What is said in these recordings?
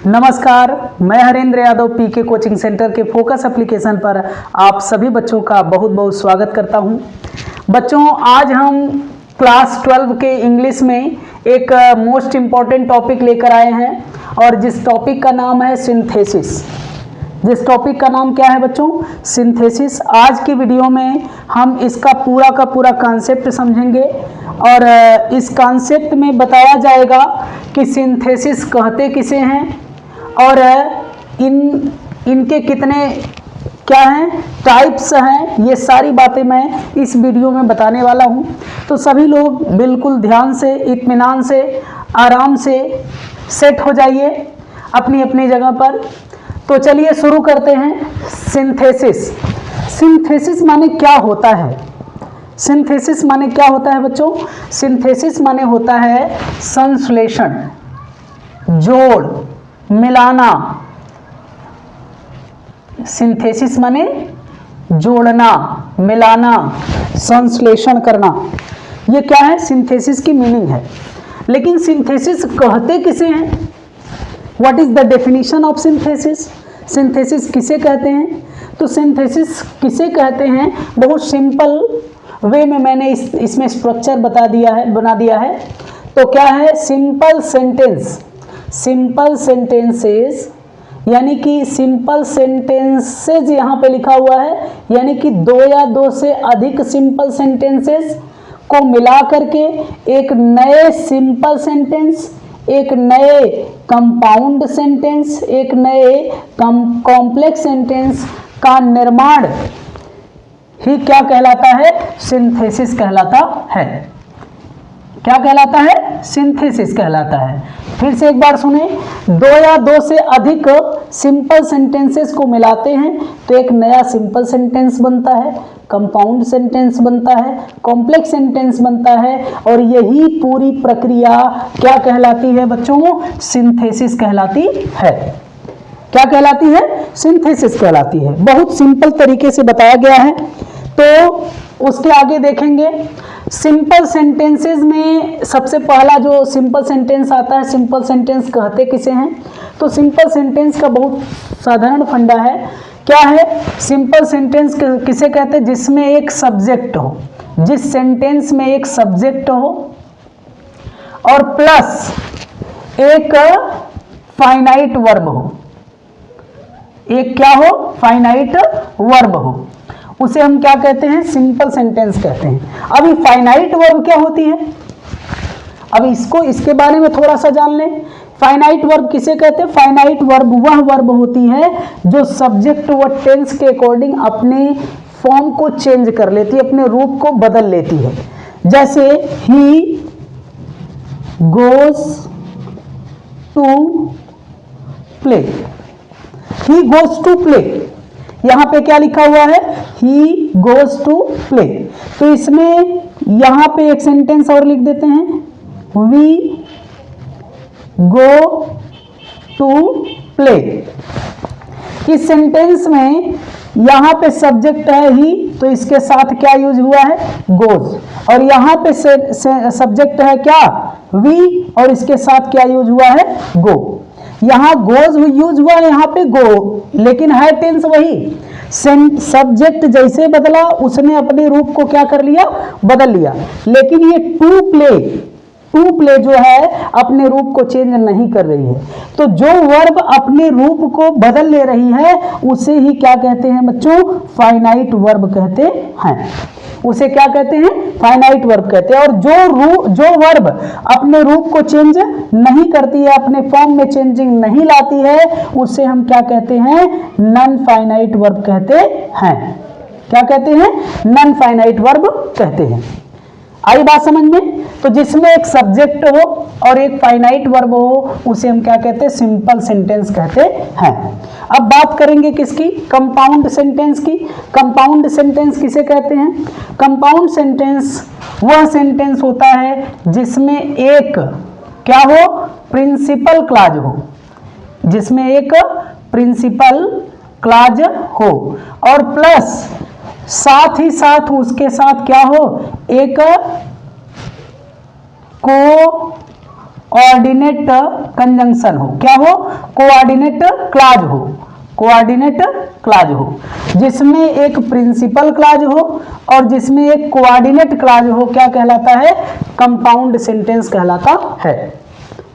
नमस्कार, मैं हरेंद्र यादव पीके coaching centre के फोकस एप्लीकेशन पर आप सभी बच्चों का बहुत बहुत स्वागत करता हूं। बच्चों, आज हम क्लास 12 के इंग्लिश में एक मोस्ट इम्पॉर्टेंट टॉपिक लेकर आए हैं और जिस टॉपिक का नाम है सिंथेसिस। जिस टॉपिक का नाम क्या है बच्चों? सिंथेसिस। आज की वीडियो में हम इसका पूरा का पूरा कॉन्सेप्ट समझेंगे और इस कॉन्सेप्ट में बताया जाएगा कि सिंथेसिस कहते किसे हैं और इनके कितने क्या हैं टाइप्स हैं, ये सारी बातें मैं इस वीडियो में बताने वाला हूं। तो सभी लोग बिल्कुल ध्यान से, इत्मीनान से, आराम से सेट हो जाइए अपनी अपनी जगह पर। तो चलिए शुरू करते हैं। सिंथेसिस। सिंथेसिस माने क्या होता है? सिंथेसिस माने क्या होता है बच्चों? सिंथेसिस माने होता है संश्लेषण, जोड़, मिलाना। सिंथेसिस माने जोड़ना, मिलाना, संश्लेषण करना। ये क्या है? सिंथेसिस की मीनिंग है। लेकिन सिंथेसिस कहते किसे हैं? What is the definition of synthesis? Synthesis किसे कहते हैं? तो सिंथेसिस किसे कहते हैं बहुत सिंपल वे में मैंने इसमें स्ट्रक्चर बना दिया है। तो क्या है? Simple sentence. सिंपल सेंटेंसेस यानी कि सिंपल सेंटेंसेस यहाँ पे लिखा हुआ है, यानी कि दो या दो से अधिक सिंपल सेंटेंसेस को मिला करके एक नए सिंपल सेंटेंस, एक नए कंपाउंड सेंटेंस, एक नए कॉम्प्लेक्स सेंटेंस का निर्माण ही क्या कहलाता है? सिंथेसिस कहलाता है। क्या कहलाता है? सिंथेसिस कहलाता है। फिर से एक बार सुने, दो या दो से अधिक सिंपल सेंटेंसेस को मिलाते हैं तो एक नया सिंपल सेंटेंस बनता है, कंपाउंड सेंटेंस बनता है, कॉम्प्लेक्स सेंटेंस बनता है और यही पूरी प्रक्रिया क्या कहलाती है बच्चों? सिंथेसिस कहलाती है। क्या कहलाती है? सिंथेसिस कहलाती है। बहुत सिंपल तरीके से बताया गया है। तो उसके आगे देखेंगे सिंपल सेंटेंसेस में सबसे पहला जो सिंपल सेंटेंस आता है, सिंपल सेंटेंस कहते किसे हैं? तो सिंपल सेंटेंस का बहुत साधारण फंडा है। क्या है? सिंपल सेंटेंस किसे कहते हैं? जिसमें एक सब्जेक्ट हो, जिस सेंटेंस में एक सब्जेक्ट हो और प्लस एक फाइनाइट वर्ब हो। एक क्या हो? फाइनाइट वर्ब हो। उसे हम क्या कहते हैं? सिंपल सेंटेंस कहते हैं। अब ये फाइनाइट वर्ब क्या होती है? अब इसके बारे में थोड़ा सा जान लें। फाइनाइट वर्ब किसे कहते हैं? फाइनाइट वर्ब वह वर्ब होती है जो सब्जेक्ट व टेंस के अकॉर्डिंग अपने फॉर्म को चेंज कर लेती है, अपने रूप को बदल लेती है। जैसे he goes to play. He goes to play, यहां पे क्या लिखा हुआ है? He goes to play. तो इसमें यहां पे एक सेंटेंस और लिख देते हैं, वी गो टू प्ले। इस सेंटेंस में यहां पे सब्जेक्ट है ही, तो इसके साथ क्या यूज हुआ है? गोज। और यहां पे सब्जेक्ट है क्या? वी, और इसके साथ क्या यूज हुआ है? गो। यहां गोज यूज हुआ है, यहां पे गो, लेकिन है टेंस वही। सब्जेक्ट जैसे बदला उसने अपने रूप को क्या कर लिया? बदल लिया। लेकिन ये टू प्ले जो है अपने रूप को चेंज नहीं कर रही है। तो जो वर्ब अपने रूप को बदल ले रही है उसे ही क्या कहते हैं बच्चों? फाइनाइट वर्ब कहते हैं। उसे क्या कहते हैं? फाइनाइट वर्ब कहते हैं। और जो वर्ब अपने रूप को चेंज नहीं करती है, अपने फॉर्म में चेंजिंग नहीं लाती है, उसे हम क्या कहते हैं? नॉन फाइनाइट वर्ब कहते हैं। क्या कहते हैं? नॉन फाइनाइट वर्ब कहते हैं। आई बात समझ में? तो जिसमें एक सब्जेक्ट हो और एक फाइनाइट वर्ब हो उसे हम क्या कहते हैं? सिंपल सेंटेंस कहते हैं। अब बात करेंगे किसकी? कंपाउंड सेंटेंस की। कंपाउंड सेंटेंस किसे कहते हैं? कंपाउंड सेंटेंस वह सेंटेंस होता है जिसमें एक क्या हो? प्रिंसिपल क्लॉज हो। जिसमें एक प्रिंसिपल क्लॉज हो और प्लस साथ ही साथ उसके साथ क्या हो? एक को कोऑर्डिनेट कंजंक्शन हो, क्या हो, कोऑर्डिनेट क्लॉज हो, कोऑर्डिनेट क्लॉज हो, जिसमें एक प्रिंसिपल क्लॉज हो और जिसमें एक कोऑर्डिनेट क्लॉज हो, क्या कहलाता है, कंपाउंड सेंटेंस कहलाता है।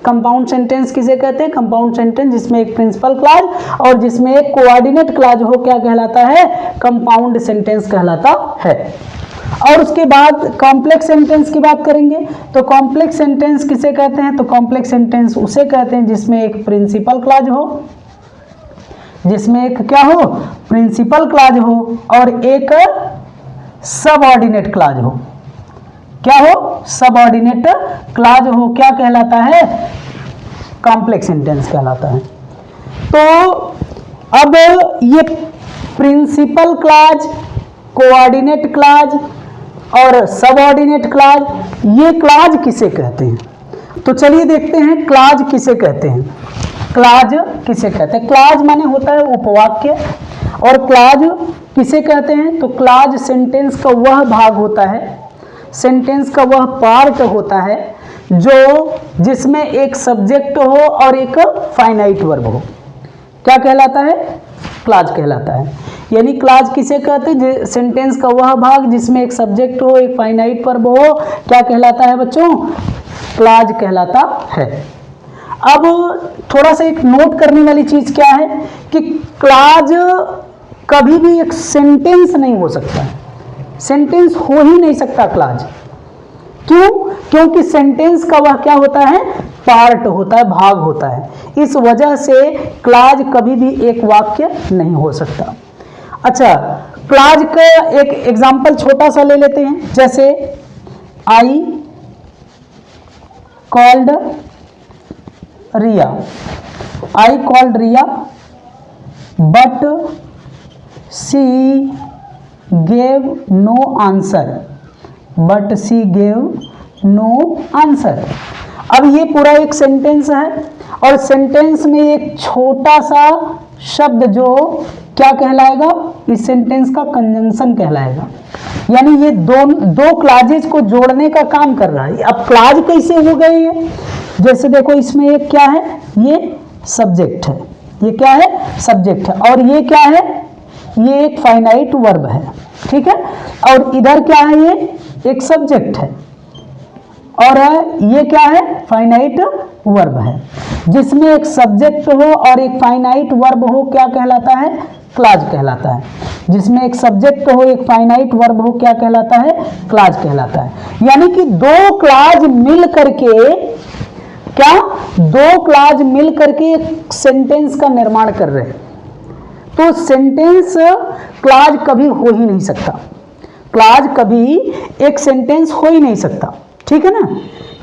कंपाउंड सेंटेंस किसे कहते हैं, कंपाउंड सेंटेंस जिसमें एक प्रिंसिपल क्लॉज और जिसमें एक कोऑर्डिनेट क्लॉज हो, क्या कहलाता है, कंपाउंड सेंटेंस कहलाता है। और उसके बाद कॉम्प्लेक्स सेंटेंस की बात करेंगे तो कॉम्प्लेक्स सेंटेंस किसे कहते हैं, तो कॉम्प्लेक्स सेंटेंस उसे कहते हैं जिसमें एक प्रिंसिपल क्लॉज हो, जिसमें एक क्या हो, प्रिंसिपल क्लॉज हो और एक सबऑर्डिनेट क्लॉज हो, क्या हो, सबऑर्डिनेट क्लॉज हो, क्या कहलाता है, कॉम्प्लेक्स सेंटेंस कहलाता है। तो अब ये प्रिंसिपल क्लॉज, कोऑर्डिनेट क्लॉज और सबऑर्डिनेट क्लॉज, ये क्लॉज किसे कहते हैं, तो चलिए देखते हैं क्लॉज किसे कहते हैं। क्लॉज किसे कहते हैं, क्लॉज माने होता है उपवाक्य और क्लॉज किसे कहते हैं, तो क्लॉज सेंटेंस का वह भाग होता है, सेंटेंस का वह पार्ट होता है जो जिसमें एक सब्जेक्ट हो और एक फाइनाइट वर्ब हो, क्या कहलाता है, क्लॉज कहलाता है। यानी क्लॉज किसे कहते हैं, सेंटेंस का वह भाग जिसमें एक सब्जेक्ट हो, एक फाइनाइट वर्ब हो, क्या कहलाता है बच्चों, क्लॉज कहलाता है। अब थोड़ा सा एक नोट करने वाली चीज क्या है कि क्लॉज कभी भी एक सेंटेंस नहीं हो सकता है, सेंटेंस हो ही नहीं सकता क्लॉज। क्यों, क्योंकि सेंटेंस का वह क्या होता है, पार्ट होता है, भाग होता है, इस वजह से क्लॉज कभी भी एक वाक्य नहीं हो सकता। अच्छा, क्लॉज का एक एग्जाम्पल छोटा सा ले लेते हैं, जैसे I called Riya, I called Riya but she gave no answer, but she gave no answer. अब ये पूरा एक सेंटेंस है और सेंटेंस में एक छोटा सा शब्द जो क्या कहलाएगा, इस सेंटेंस का कंजंक्शन कहलाएगा, यानी ये दो क्लॉजेज को जोड़ने का काम कर रहा है। अब क्लॉज कैसे हो गए ये, जैसे देखो इसमें एक क्या है, ये सब्जेक्ट है, ये क्या है, सब्जेक्ट है, और ये क्या है, ये एक फाइनाइट वर्ब है, ठीक है, और इधर क्या है, ये एक सब्जेक्ट है और ये क्या है, फाइनाइट वर्ब है, जिसमें एक सब्जेक्ट हो और एक फाइनाइट वर्ब हो, क्या कहलाता है, क्लॉज कहलाता है। जिसमें एक सब्जेक्ट हो, एक फाइनाइट वर्ब हो, क्या कहलाता है, क्लॉज कहलाता है। यानी कि दो क्लॉज मिल करके क्या, दो क्लॉज मिल करके एक सेंटेंस का निर्माण कर रहे हैं, तो सेंटेंस क्लॉज कभी हो ही नहीं सकता, क्लॉज कभी एक सेंटेंस हो ही नहीं सकता, ठीक है ना।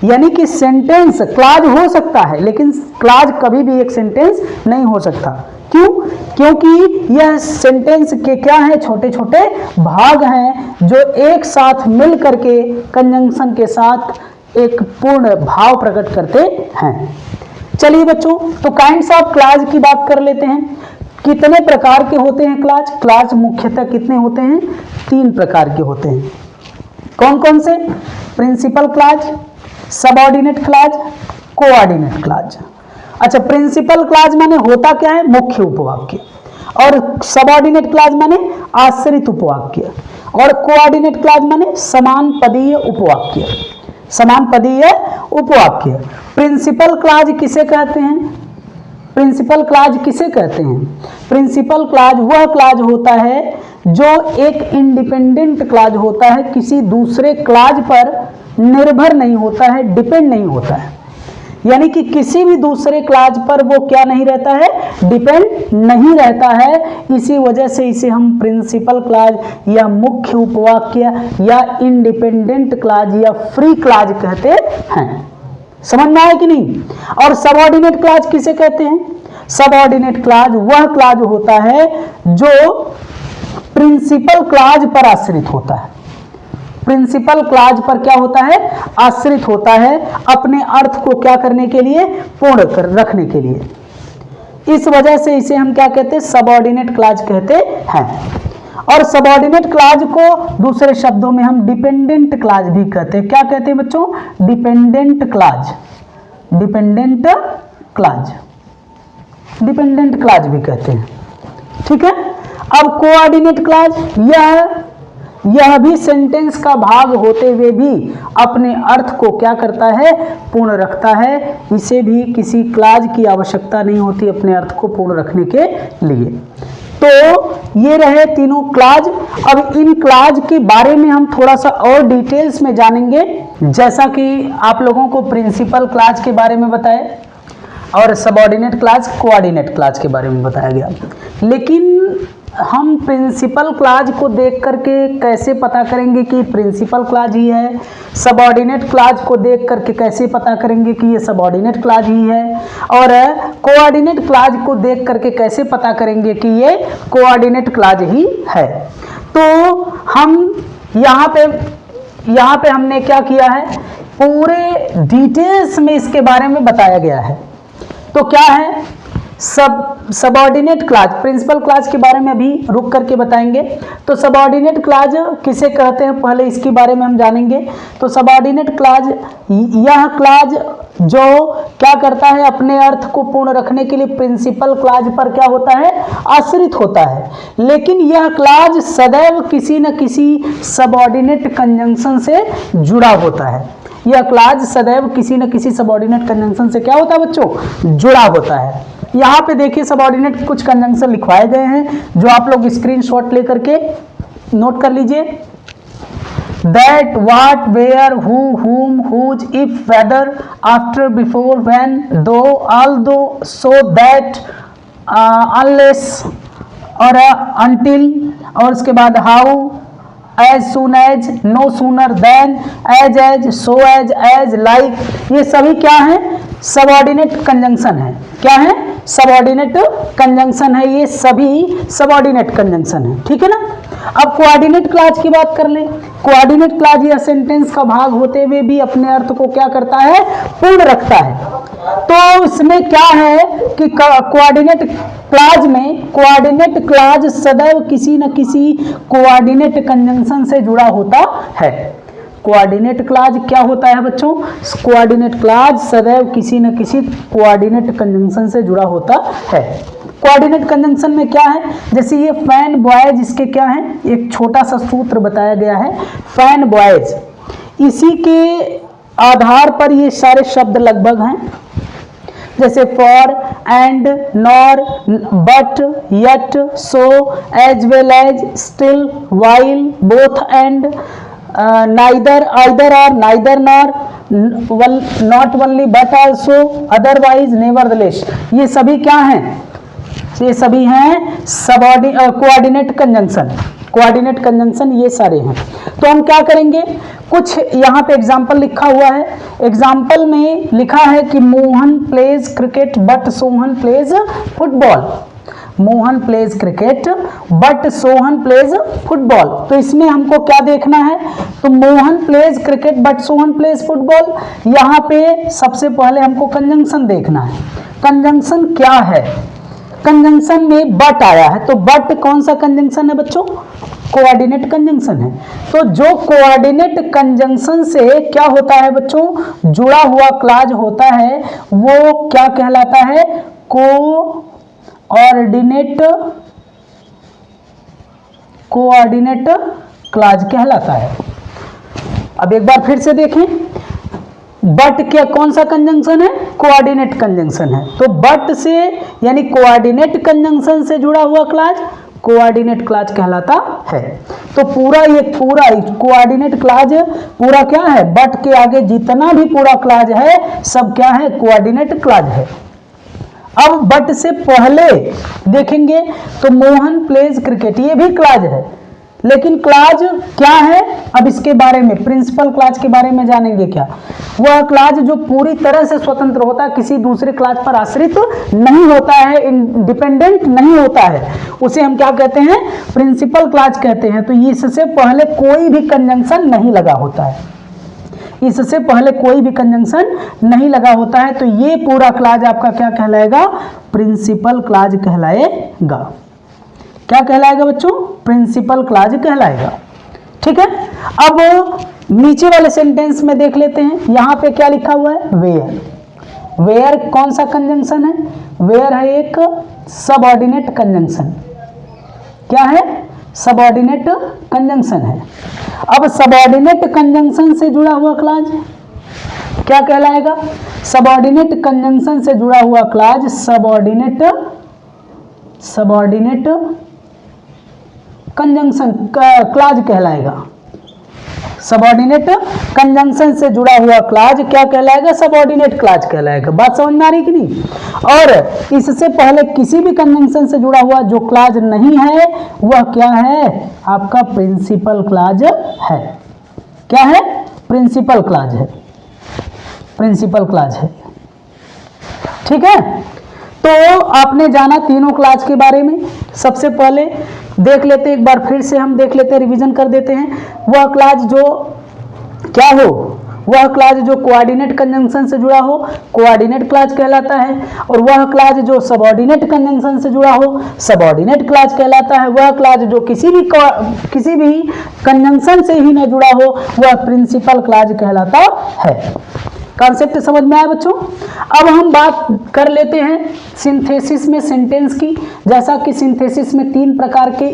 यानी कि सेंटेंस क्लॉज हो सकता है लेकिन क्लॉज कभी भी एक सेंटेंस नहीं हो सकता। क्यों, क्योंकि यह सेंटेंस के क्या है, छोटे छोटे भाग हैं जो एक साथ मिल करके कंजंक्शन के साथ एक पूर्ण भाव प्रकट करते हैं। चलिए बच्चों, तो काइंड्स ऑफ क्लॉज की बात कर लेते हैं। कितने प्रकार के होते हैं क्लॉज, क्लॉज मुख्यतः कितने होते हैं, 3 प्रकार के होते हैं। कौन कौन से, principal clause, subordinate clause, coordinate clause. अच्छा, प्रिंसिपल क्लॉज माने होता क्या है, मुख्य उपवाक्य, और सबऑर्डिनेट क्लॉज माने आश्रित उपवाक्य, और कोऑर्डिनेट क्लॉज माने समान पदीय उपवाक्य, समान पदीय उपवाक्य। प्रिंसिपल क्लॉज किसे कहते हैं, प्रिंसिपल क्लॉज किसे कहते हैं, प्रिंसिपल क्लॉज वह क्लॉज होता है जो एक इंडिपेंडेंट क्लॉज होता है, किसी दूसरे क्लॉज पर निर्भर नहीं होता है, डिपेंड नहीं होता है। यानी कि किसी भी दूसरे क्लॉज पर वो क्या नहीं रहता है, डिपेंड नहीं रहता है। इसी वजह से इसे हम प्रिंसिपल क्लॉज या मुख्य उपवाक्य या इंडिपेंडेंट क्लॉज या फ्री क्लॉज कहते हैं। समझ में आया कि नहीं। और सबऑर्डिनेट क्लॉज किसे कहते हैं, सबऑर्डिनेट क्लॉज वह क्लॉज होता है जो प्रिंसिपल क्लॉज पर आश्रित होता है, प्रिंसिपल क्लॉज पर क्या होता है, आश्रित होता है, अपने अर्थ को क्या करने के लिए, पूर्ण कर रखने के लिए। इस वजह से इसे हम क्या कहते हैं, सबऑर्डिनेट क्लॉज कहते हैं। और सबऑर्डिनेट क्लॉज को दूसरे शब्दों में हम डिपेंडेंट क्लॉज भी कहते हैं। क्या कहते हैं बच्चों, dependent clause, dependent clause, dependent clause भी कहते हैं। ठीक है। अब कोऑर्डिनेट क्लॉज, यह भी सेंटेंस का भाग होते हुए भी अपने अर्थ को क्या करता है, पूर्ण रखता है। इसे भी किसी क्लॉज की आवश्यकता नहीं होती अपने अर्थ को पूर्ण रखने के लिए। तो ये रहे तीनों क्लॉज। अब इन क्लॉज के बारे में हम थोड़ा सा और डिटेल्स में जानेंगे, जैसा कि आप लोगों को प्रिंसिपल क्लॉज के बारे में बताया और सबऑर्डिनेट क्लॉज, कोऑर्डिनेट क्लॉज के बारे में बताया गया। लेकिन हम प्रिंसिपल क्लॉज को देख करके कैसे पता करेंगे कि प्रिंसिपल क्लॉज ही है, सबऑर्डिनेट क्लॉज को देख करके कैसे पता करेंगे कि ये सबऑर्डिनेट क्लॉज ही है, और कोऑर्डिनेट क्लॉज को देख करके कैसे पता करेंगे कि ये कोऑर्डिनेट क्लॉज ही है। तो हम यहाँ पे हमने क्या किया है, पूरे डिटेल्स में इसके बारे में बताया गया है। तो क्या है, सबऑर्डिनेट क्लॉज, प्रिंसिपल क्लॉज के बारे में अभी रुक करके बताएंगे। तो सबऑर्डिनेट क्लॉज किसे कहते हैं, पहले इसके बारे में हम जानेंगे। तो सबऑर्डिनेट क्लॉज, यह क्लॉज जो क्या करता है, अपने अर्थ को पूर्ण रखने के लिए प्रिंसिपल क्लॉज पर क्या होता है, आश्रित होता है। लेकिन यह क्लॉज सदैव किसी न किसी सबऑर्डिनेट कंजंक्शन से जुड़ा होता है। यह क्लॉज सदैव किसी न किसी सबऑर्डिनेट कंजंक्शन से क्या होता है बच्चों, जुड़ा होता है। यहाँ पे देखिए सबऑर्डिनेट कुछ कंजंक्शन लिखवाए गए हैं, जो आप लोग स्क्रीनशॉट लेकर के नोट कर लीजिए। That, what, where, who, whom, whose, if, whether, after, before, when, though, although, so that, unless और until, और उसके बाद how, as soon as, no sooner than, as, so as, like, ये सभी क्या है, सबऑर्डिनेट कंजंक्शन है। क्या है, सबऑर्डिनेट कंजंक्शन है, ये सभी सबऑर्डिनेट कंजंक्शन है। ठीक है ना। अब कोऑर्डिनेट क्लॉज की बात कर ले। कोऑर्डिनेट क्लॉज यह सेंटेंस का भाग होते हुए भी अपने अर्थ को क्या करता है, पूर्ण रखता है। तो इसमें क्या है कि कोऑर्डिनेट क्लॉज में, कोऑर्डिनेट क्लॉज सदैव किसी न किसी कोऑर्डिनेट कंजंक्शन से जुड़ा होता है। कोऑर्डिनेट क्लॉज क्या होता है बच्चों, कोऑर्डिनेट क्लॉज सदैव किसी न किसी कोऑर्डिनेट कंजंक्शन से जुड़ा होता है। कोऑर्डिनेट कंजंक्शन में क्या है, जैसे ये फैन बॉयज, इसके क्या है, एक छोटा सा सूत्र बताया गया है, फैन बॉयज। इसी के आधार पर ये सारे शब्द लगभग हैं, जैसे for, and, nor, but, yet, so, as well as, still, while, both and, neither, either or, neither nor, not only but also, otherwise, nevertheless, ये सभी क्या हैं, ये सभी हैं कोऑर्डिनेट कंजंक्शन। कोऑर्डिनेट कंजंक्शन ये सारे हैं। तो हम क्या करेंगे, कुछ यहाँ पे एग्जाम्पल लिखा हुआ है। एग्जाम्पल में लिखा है कि Mohan plays cricket but Sohan plays football. Mohan plays cricket but Sohan plays football. तो इसमें हमको क्या देखना है, तो Mohan plays cricket but Sohan plays football, यहाँ पे सबसे पहले हमको कंजंक्शन देखना है। कंजंक्शन क्या है, कंजंक्शन में बट आया है, तो बट कौन सा कंजंक्शन है बच्चों, कोऑर्डिनेट कंजंक्शन है। तो जो कोऑर्डिनेट कंजंक्शन से क्या होता है बच्चों, जुड़ा हुआ क्लॉज होता है, वो क्या कहलाता है, कोऑर्डिनेट क्लॉज कहलाता है। अब एक बार फिर से देखें, बट क्या कौन सा कंजंक्शन है, कोऑर्डिनेट कंजंक्शन है। तो बट से यानी कोऑर्डिनेट कंजंक्शन से जुड़ा हुआ क्लॉज कोऑर्डिनेट क्लॉज कहलाता है। तो पूरा कोऑर्डिनेट क्लॉज पूरा क्या है, बट के आगे जितना भी पूरा क्लॉज है सब क्या है, कोऑर्डिनेट क्लॉज है। अब बट से पहले देखेंगे तो मोहन प्लेज क्रिकेट, ये भी क्लॉज है, लेकिन क्लॉज क्या है, अब इसके बारे में प्रिंसिपल क्लॉज के बारे में जानेंगे। क्या वह क्लॉज जो पूरी तरह से स्वतंत्र होता है, किसी दूसरे क्लॉज पर आश्रित नहीं होता है, इंडिपेंडेंट नहीं होता है, उसे हम क्या कहते हैं, प्रिंसिपल क्लॉज कहते हैं। तो इससे पहले कोई भी कंजंक्शन नहीं लगा होता है, इससे पहले कोई भी कंजंक्शन नहीं लगा होता है। तो ये पूरा क्लॉज आपका क्या कहलाएगा, प्रिंसिपल क्लॉज कहलाएगा। क्या कहलाएगा बच्चों, प्रिंसिपल क्लॉज कहलाएगा। ठीक है। अब नीचे वाले सेंटेंस में देख लेते हैं, यहां पे क्या लिखा हुआ है, वेयर। वेयर कौन सा कंजंक्शन है? वेयर है एक सबऑर्डिनेट कंजंक्शन। क्या है? सबऑर्डिनेट कंजंक्शन है। अब सबऑर्डिनेट कंजंक्शन से जुड़ा हुआ क्लॉज क्या कहलाएगा? सबऑर्डिनेट कंजंक्शन से जुड़ा हुआ क्लॉज सबऑर्डिनेट कंजंक्शन क्लॉज कहलाएगा। सबऑर्डिनेट कंजंक्शन से जुड़ा हुआ क्लॉज क्या कहलाएगा? सबऑर्डिनेट क्लॉज कहलाएगा। बात समझ में आ रही कि नहीं? और इससे पहले किसी भी कंजंक्शन से जुड़ा हुआ जो क्लॉज नहीं है वह क्या है? आपका प्रिंसिपल क्लॉज है। क्या है? प्रिंसिपल क्लॉज है। प्रिंसिपल क्लॉज है। ठीक है, तो आपने जाना तीनों क्लॉज के बारे में। सबसे पहले देख लेते एक बार, फिर से हम देख लेते हैं, रिवीजन कर देते हैं। वह क्लॉज जो क्या हो? वह क्लॉज जो कोऑर्डिनेट कंजंक्शन से जुड़ा हो कोऑर्डिनेट क्लॉज कहलाता है, और वह क्लॉज जो सबऑर्डिनेट कंजंक्शन से जुड़ा हो सबऑर्डिनेट क्लॉज कहलाता है। वह क्लॉज जो किसी भी कंजंक्शन से ही न जुड़ा हो वह प्रिंसिपल क्लॉज कहलाता है। कॉन्सेप्ट समझ में आया बच्चों? अब हम बात कर लेते हैं सिंथेसिस में सेंटेंस की। जैसा कि सिंथेसिस में 3 प्रकार के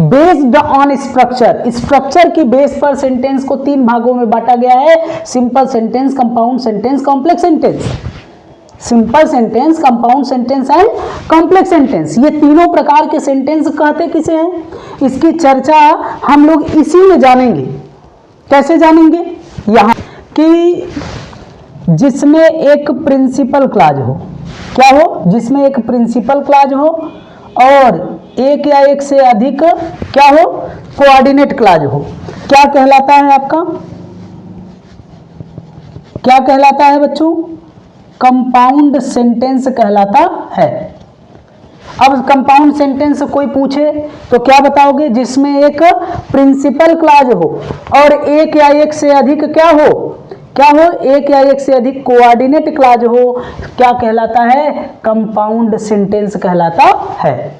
बेस्ड ऑन स्ट्रक्चर की बेस पर सेंटेंस को 3 भागों में बांटा गया है। Simple sentence, compound sentence, complex sentence. Simple sentence, compound sentence and complex sentence. ये तीनों प्रकार के सेंटेंस कहते किसे हैं? इसकी चर्चा हम लोग इसी में जानेंगे। कैसे जानेंगे? यहाँ कि जिसमें एक प्रिंसिपल क्लॉज हो। क्या हो? जिसमें एक प्रिंसिपल क्लॉज हो और एक या एक से अधिक क्या हो? कोऑर्डिनेट क्लॉज हो। क्या कहलाता है आपका? क्या कहलाता है बच्चों? कंपाउंड सेंटेंस कहलाता है। अब कंपाउंड सेंटेंस कोई पूछे तो क्या बताओगे? जिसमें एक प्रिंसिपल क्लॉज हो और एक या एक से अधिक क्या हो? एक या एक से अधिक कोऑर्डिनेट क्लॉज हो। क्या कहलाता है? कंपाउंड सेंटेंस कहलाता है।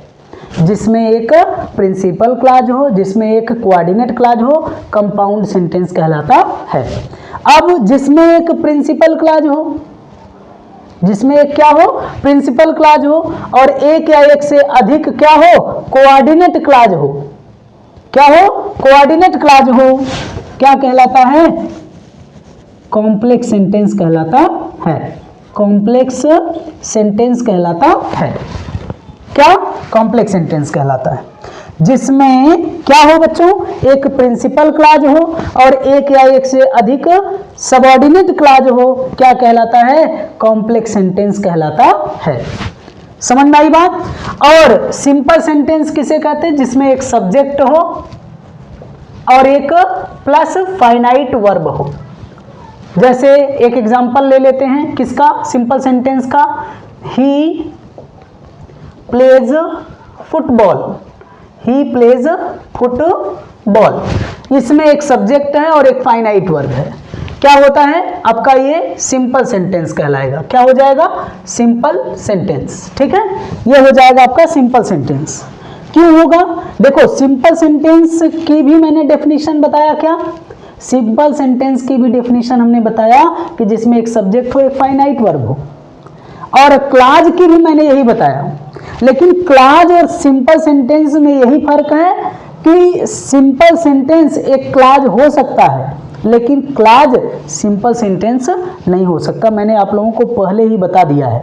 जिसमें एक प्रिंसिपल क्लॉज हो, जिसमें एक कोऑर्डिनेट क्लॉज हो, कंपाउंड सेंटेंस कहलाता है। अब जिसमें एक प्रिंसिपल क्लॉज हो, जिसमें एक क्या हो? प्रिंसिपल क्लॉज हो और एक या एक से अधिक क्या हो? कोऑर्डिनेट क्लॉज हो। क्या हो? कोऑर्डिनेट क्लॉज हो। क्या कहलाता है? कॉम्प्लेक्स सेंटेंस कहलाता है। कॉम्प्लेक्स सेंटेंस कहलाता है। क्या? कॉम्प्लेक्स सेंटेंस कहलाता है। जिसमें क्या हो बच्चों? एक प्रिंसिपल क्लॉज हो और एक या एक से अधिक सबऑर्डिनेट क्लॉज हो। क्या कहलाता है? कॉम्प्लेक्स सेंटेंस कहलाता है। समझ में आई बात? और सिंपल सेंटेंस किसे कहते हैं? जिसमें एक सब्जेक्ट हो और एक प्लस फाइनाइट वर्ब हो। जैसे एक एग्जांपल ले लेते हैं किसका? सिंपल सेंटेंस का। He plays football. He plays football. इसमें एक सब्जेक्ट है और एक फाइनाइट वर्ब है। क्या होता है आपका? ये सिंपल सेंटेंस कहलाएगा। क्या हो जाएगा? Simple sentence. ठीक है, ये हो जाएगा आपका सिंपल सेंटेंस। क्यों होगा? देखो, सिंपल सेंटेंस की भी मैंने डेफिनेशन बताया। क्या? सिंपल सेंटेंस की भी डेफिनेशन हमने बताया कि जिसमें एक सब्जेक्ट हो, एक फाइनाइट वर्ब हो, और क्लॉज की भी मैंने यही बताया। लेकिन क्लॉज और सिंपल सेंटेंस में यही फर्क है कि सिंपल सेंटेंस एक क्लॉज हो सकता है लेकिन क्लॉज सिंपल सेंटेंस नहीं हो सकता। मैंने आप लोगों को पहले ही बता दिया है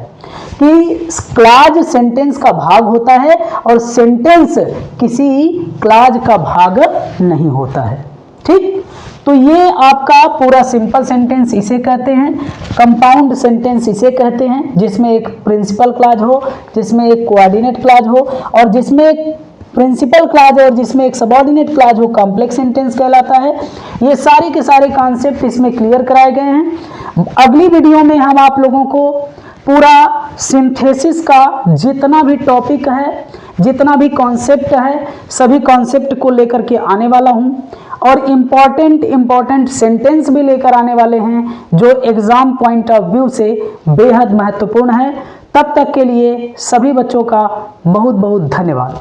कि क्लॉज सेंटेंस का भाग होता है और सेंटेंस किसी क्लॉज का भाग नहीं होता है। ठीक, तो ये आपका पूरा सिंपल सेंटेंस इसे कहते हैं। कंपाउंड सेंटेंस इसे कहते हैं जिसमें एक प्रिंसिपल क्लॉज हो, जिसमें एक कोऑर्डिनेट क्लॉज हो, और जिसमें एक प्रिंसिपल क्लॉज और जिसमें एक सबऑर्डिनेट क्लॉज हो, कॉम्प्लेक्स सेंटेंस कहलाता है। ये सारे के सारे कॉन्सेप्ट इसमें क्लियर कराए गए हैं। अगली वीडियो में हम आप लोगों को पूरा सिंथेसिस का जितना भी टॉपिक है, जितना भी कॉन्सेप्ट है, सभी कॉन्सेप्ट को लेकर के आने वाला हूँ और इम्पॉर्टेंट सेंटेंस भी लेकर आने वाले हैं जो एग्जाम पॉइंट ऑफ व्यू से बेहद महत्वपूर्ण है। तब तक के लिए सभी बच्चों का बहुत बहुत धन्यवाद।